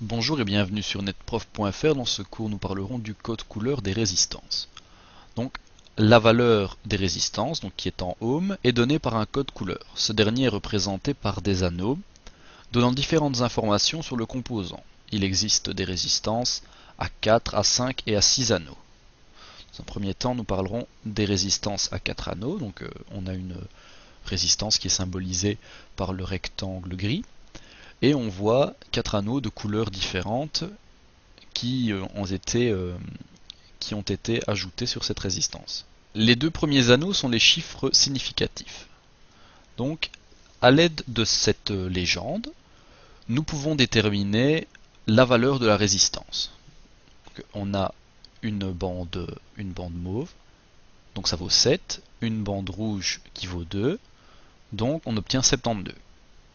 Bonjour et bienvenue sur netprof.fr. Dans ce cours, nous parlerons du code couleur des résistances. Donc, la valeur des résistances, donc qui est en ohms, est donnée par un code couleur. Ce dernier est représenté par des anneaux, donnant différentes informations sur le composant. Il existe des résistances à 4, à 5 et à 6 anneaux. Dans un premier temps, nous parlerons des résistances à 4 anneaux. Donc, on a une résistance qui est symbolisée par le rectangle gris. Et on voit 4 anneaux de couleurs différentes qui ont été ajoutés sur cette résistance. Les deux premiers anneaux sont les chiffres significatifs. Donc, à l'aide de cette légende, nous pouvons déterminer la valeur de la résistance. Donc, on a une bande mauve, donc ça vaut 7, une bande rouge qui vaut 2, donc on obtient 72.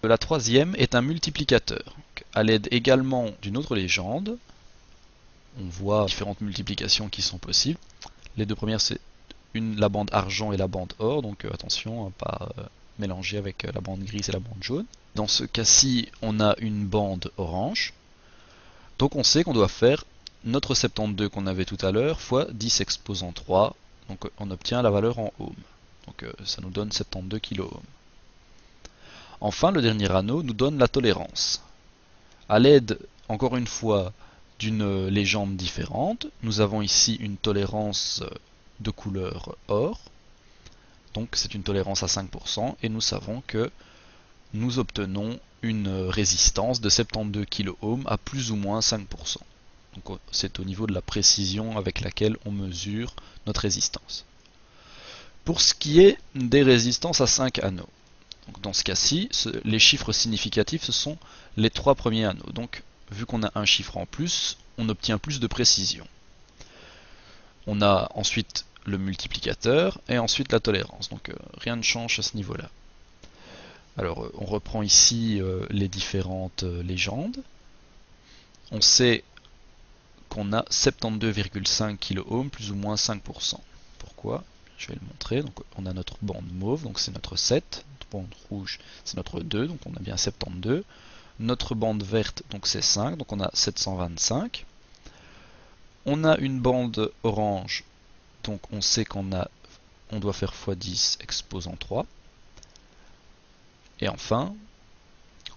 La troisième est un multiplicateur. Donc, à l'aide également d'une autre légende, on voit différentes multiplications qui sont possibles. Les deux premières, c'est la bande argent et la bande or, donc attention à ne pas mélanger avec la bande grise et la bande jaune. Dans ce cas-ci, on a une bande orange, donc on sait qu'on doit faire notre 72 qu'on avait tout à l'heure fois 10 exposant 3, donc on obtient la valeur en ohms. Donc ça nous donne 72 kOhms. Enfin, le dernier anneau nous donne la tolérance. À l'aide, encore une fois, d'une légende différente, nous avons ici une tolérance de couleur or, donc c'est une tolérance à 5%, et nous savons que nous obtenons une résistance de 72 kOhms à plus ou moins 5%. Donc c'est au niveau de la précision avec laquelle on mesure notre résistance. Pour ce qui est des résistances à 5 anneaux, donc dans ce cas-ci, les chiffres significatifs, ce sont les 3 premiers anneaux. Donc, vu qu'on a un chiffre en plus, on obtient plus de précision. On a ensuite le multiplicateur et ensuite la tolérance. Donc, rien ne change à ce niveau-là. Alors, on reprend ici les différentes légendes. On sait qu'on a 72,5 kOhms, plus ou moins 5%. Pourquoi? Je vais le montrer. Donc, on a notre bande mauve, donc c'est notre 7. Notre bande rouge, c'est notre 2, donc on a bien 72. Notre bande verte, donc c'est 5, donc on a 725. On a une bande orange, donc on sait on doit faire x10 exposant 3. Et enfin,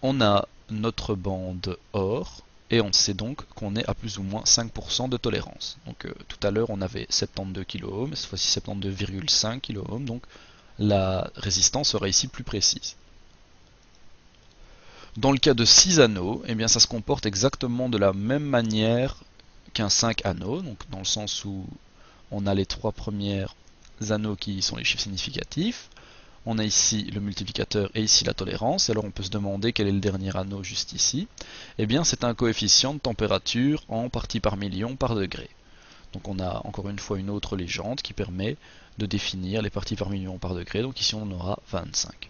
on a notre bande or, et on sait donc qu'on est à plus ou moins 5% de tolérance. Donc tout à l'heure on avait 72 kOhms, cette fois-ci 72,5 kOhms, donc la résistance sera ici plus précise. Dans le cas de 6 anneaux, eh bien ça se comporte exactement de la même manière qu'un 5 anneaux, donc dans le sens où on a les 3 premiers anneaux qui sont les chiffres significatifs, on a ici le multiplicateur et ici la tolérance, et alors on peut se demander quel est le dernier anneau juste ici. Eh bien c'est un coefficient de température en partie par million par degré. Donc on a encore une fois une autre légende qui permet de définir les parties par million par degré, donc ici on aura 25.